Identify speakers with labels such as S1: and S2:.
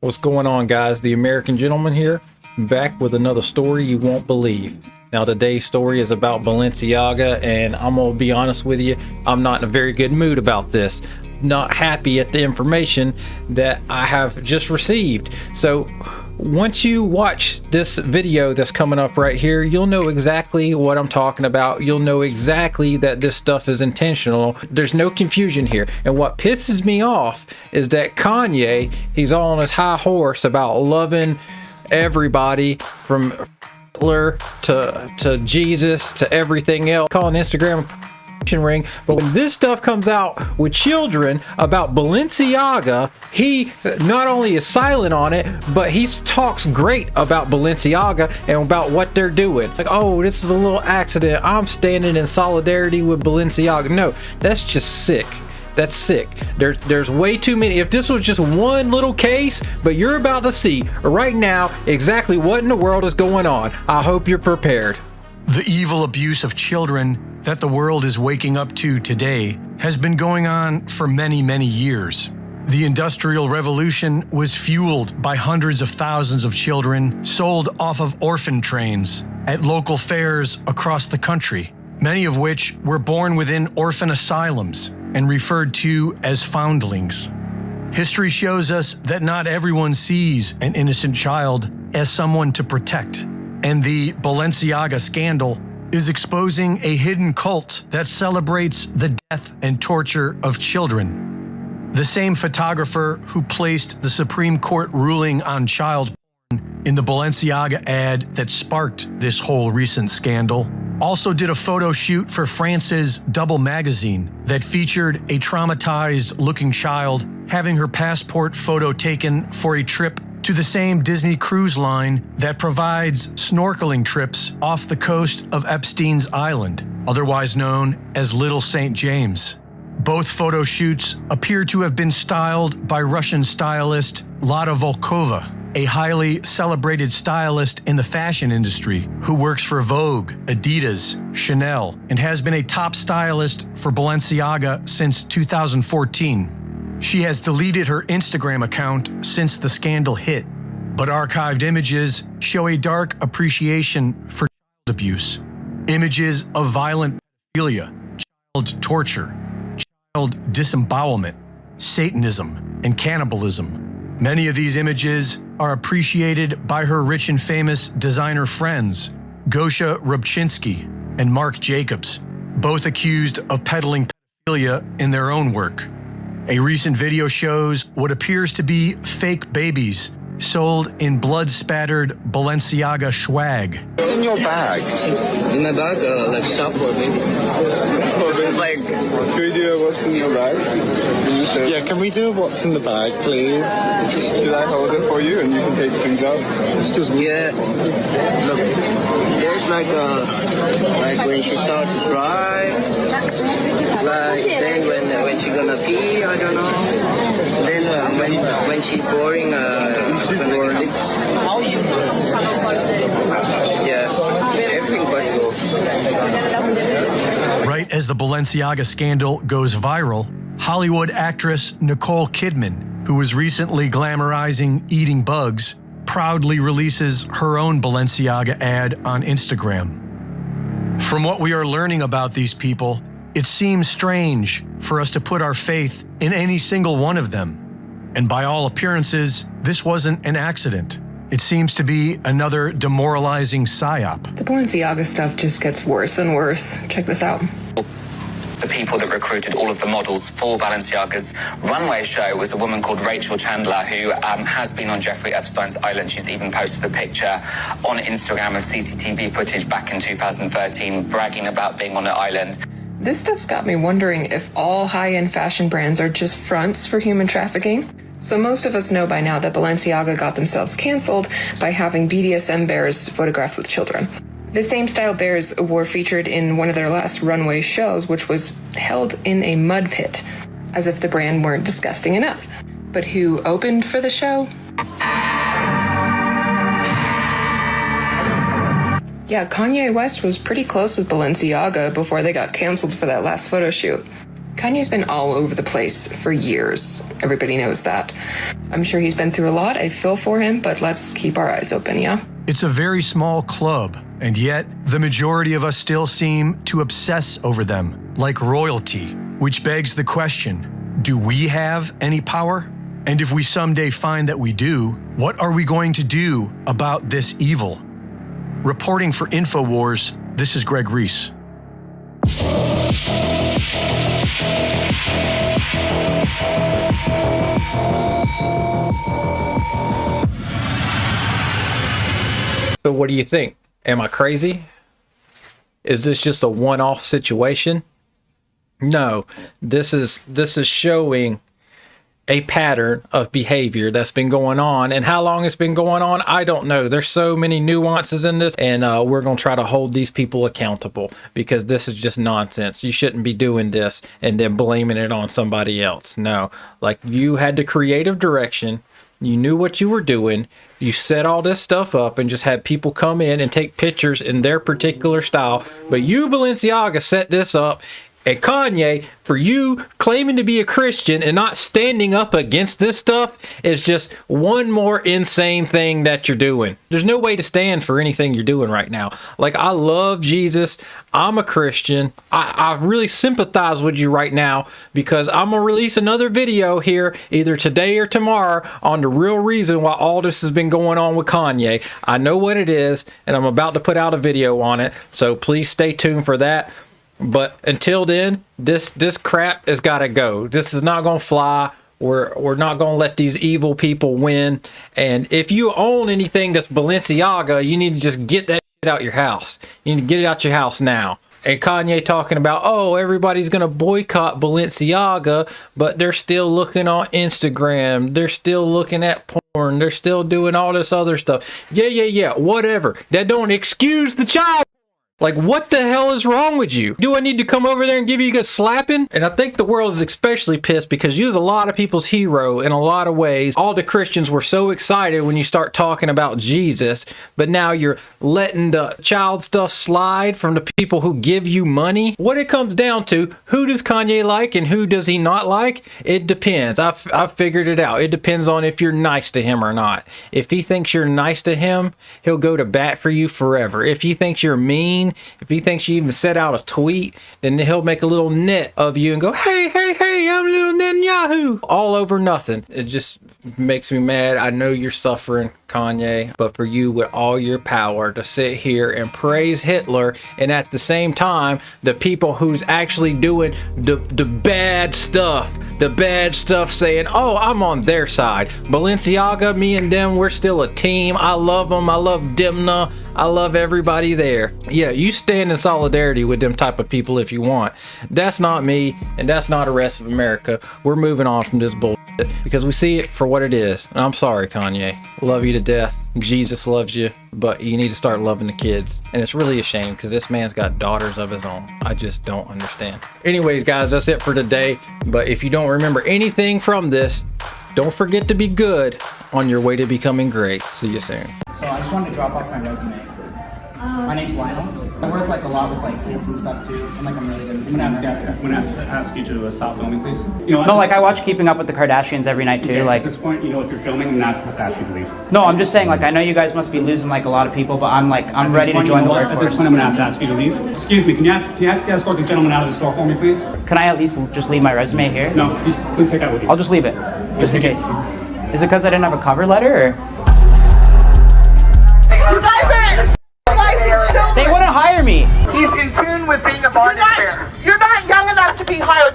S1: What's going on, guys? The American Gentleman here, back with another story you won't believe. Now, today's story is about Balenciaga, and I'm gonna be honest with you, I'm not in a very good mood about this. Not happy at the information that I have just received. So once you watch this video that's coming up right here, you'll know exactly what I'm talking about. You'll know exactly that this stuff is intentional. There's no confusion here. And what pisses me off is that Kanye, he's all on his high horse about loving everybody from Hitler to Jesus to everything else, calling Instagram ring. But when this stuff comes out with children about Balenciaga, he not only is silent on it, but he talks great about Balenciaga and about what they're doing. Like, oh, this is a little accident, I'm standing in solidarity with Balenciaga. No, that's just sick. That's sick. There's way too many. If this was just one little case, but you're about to see right now exactly what in the world is going on. I hope you're prepared.
S2: The evil abuse of children that the world is waking up to today has been going on for many, many years. The Industrial Revolution was fueled by hundreds of thousands of children sold off of orphan trains at local fairs across the country, many of which were born within orphan asylums and referred to as foundlings. History shows us that not everyone sees an innocent child as someone to protect, and the Balenciaga scandal is exposing a hidden cult that celebrates the death and torture of children. The same photographer who placed the Supreme Court ruling on child porn in the Balenciaga ad that sparked this whole recent scandal also did a photo shoot for France's Double magazine that featured a traumatized-looking child having her passport photo taken for a trip to the same Disney cruise line that provides snorkeling trips off the coast of Epstein's Island, otherwise known as Little St. James. Both photo shoots appear to have been styled by Russian stylist Lada Volkova, a highly celebrated stylist in the fashion industry who works for Vogue, Adidas, Chanel, and has been a top stylist for Balenciaga since 2014. She has deleted her Instagram account since the scandal hit, but archived images show a dark appreciation for child abuse. Images of violent pedophilia, child torture, child disembowelment, Satanism, and cannibalism. Many of these images are appreciated by her rich and famous designer friends, Gosha Rubchinsky and Marc Jacobs, both accused of peddling pedophilia in their own work. A recent video shows what appears to be fake babies sold in blood-spattered Balenciaga swag.
S3: What's in your bag?
S4: In my bag, like stuff for baby.
S3: It's like, can we do a what's in your bag? Yeah, can we do a what's in the bag, please? Did I hold it for you and you can take things out? Excuse me.
S4: Yeah. Look, there's like when she starts to cry, like then when she's gonna pee, I don't know. Then when she's boring,
S3: she's boring.
S4: Yeah, everything possible.
S2: Right as the Balenciaga scandal goes viral, Hollywood actress Nicole Kidman, who was recently glamorizing eating bugs, proudly releases her own Balenciaga ad on Instagram. From what we are learning about these people, it seems strange for us to put our faith in any single one of them. And by all appearances, this wasn't an accident. It seems to be another demoralizing psyop.
S5: The Balenciaga stuff just gets worse and worse. Check this out.
S6: The people that recruited all of the models for Balenciaga's runway show was a woman called Rachel Chandler, who has been on Jeffrey Epstein's island. She's even posted a picture on Instagram of CCTV footage back in 2013, bragging about being on the island.
S5: This stuff's got me wondering if all high-end fashion brands are just fronts for human trafficking. So most of us know by now that Balenciaga got themselves canceled by having BDSM bears photographed with children. The same style bears were featured in one of their last runway shows, which was held in a mud pit, as if the brand weren't disgusting enough. But who opened for the show? Yeah, Kanye West was pretty close with Balenciaga before they got canceled for that last photo shoot. Kanye's been all over the place for years. Everybody knows that. I'm sure he's been through a lot. I feel for him, but let's keep our eyes open, yeah?
S2: It's a very small club, and yet the majority of us still seem to obsess over them, like royalty, which begs the question, do we have any power? And if we someday find that we do, what are we going to do about this evil? Reporting for InfoWars, this is Greg Reese.
S1: So what do you think? Am I crazy? Is this just a one-off situation? No, this is showing a pattern of behavior that's been going on, and how long it's been going on, I don't know. There's so many nuances in this, and we're going to try to hold these people accountable, because this is just nonsense. You shouldn't be doing this and then blaming it on somebody else. No, like, you had the creative direction. You knew what you were doing. You set all this stuff up and just had people come in and take pictures in their particular style. But you, Balenciaga, set this up. And Kanye, for you claiming to be a Christian and not standing up against this stuff is just one more insane thing that you're doing. There's no way to stand for anything you're doing right now. Like, I love Jesus. I'm a Christian. I really sympathize with you right now, because I'm going to release another video here either today or tomorrow on the real reason why all this has been going on with Kanye. I know what it is, and I'm about to put out a video on it. So please stay tuned for that. But until then, this crap has got to go. This is not going to fly. We're not going to let these evil people win. And if you own anything that's Balenciaga, you need to just get that shit out your house. You need to get it out your house now. And Kanye talking about, oh, everybody's going to boycott Balenciaga, but they're still looking on Instagram. They're still looking at porn. They're still doing all this other stuff. Yeah, whatever. That don't excuse the child. Like, what the hell is wrong with you? Do I need to come over there and give you a good slapping? And I think the world is especially pissed because you was a lot of people's hero in a lot of ways. All the Christians were so excited when you start talking about Jesus, but now you're letting the child stuff slide from the people who give you money. What it comes down to, who does Kanye like and who does he not like? It depends. I've figured it out. It depends on if you're nice to him or not. If he thinks you're nice to him, he'll go to bat for you forever. If he thinks you're mean, if he thinks you even set out a tweet, then he'll make a little net of you and go, hey, I'm little Netanyahu. All over nothing. It just makes me mad. I know you're suffering, Kanye, but for you with all your power to sit here and praise Hitler, and at the same time, the people who's actually doing the bad stuff saying, oh, I'm on their side. Balenciaga, me and them, we're still a team. I love them. I love Dimna. I love everybody there. Yeah, you stand in solidarity with them type of people if you want. That's not me, and that's not the rest of America. We're moving on from this bullshit because we see it for what it is. And I'm sorry, Kanye. Love you to death. Jesus loves you, but you need to start loving the kids. And it's really a shame because this man's got daughters of his own. I just don't understand. Anyways, guys, that's it for today. But if you don't remember anything from this, don't forget to be good on your way to becoming great. See you soon.
S7: So I just wanted to drop off my resume. My name's Lionel. I work like a lot with like kids and stuff too. I'm really good.
S8: I'm gonna ask you to stop filming, please.
S7: No, like I watch Keeping Up with the Kardashians every night too.
S8: Okay,
S7: like
S8: at this point, if you're filming, I'm gonna have to ask you to leave.
S7: No, I'm just saying, like, I know you guys must be losing like a lot of people, but I'm ready to join the workforce.
S8: At this point, I'm gonna have to ask you to leave. Excuse me, can you escort this gentleman out of the store for me, please?
S7: Can I at least just leave my resume here?
S8: No, please take that with you.
S7: I'll just leave it, just in case. Is it because I didn't have a cover letter, or?
S9: You guys are children.
S7: They wouldn't hire me.
S9: He's in tune with being a bargain fair. You're not young enough to be hired.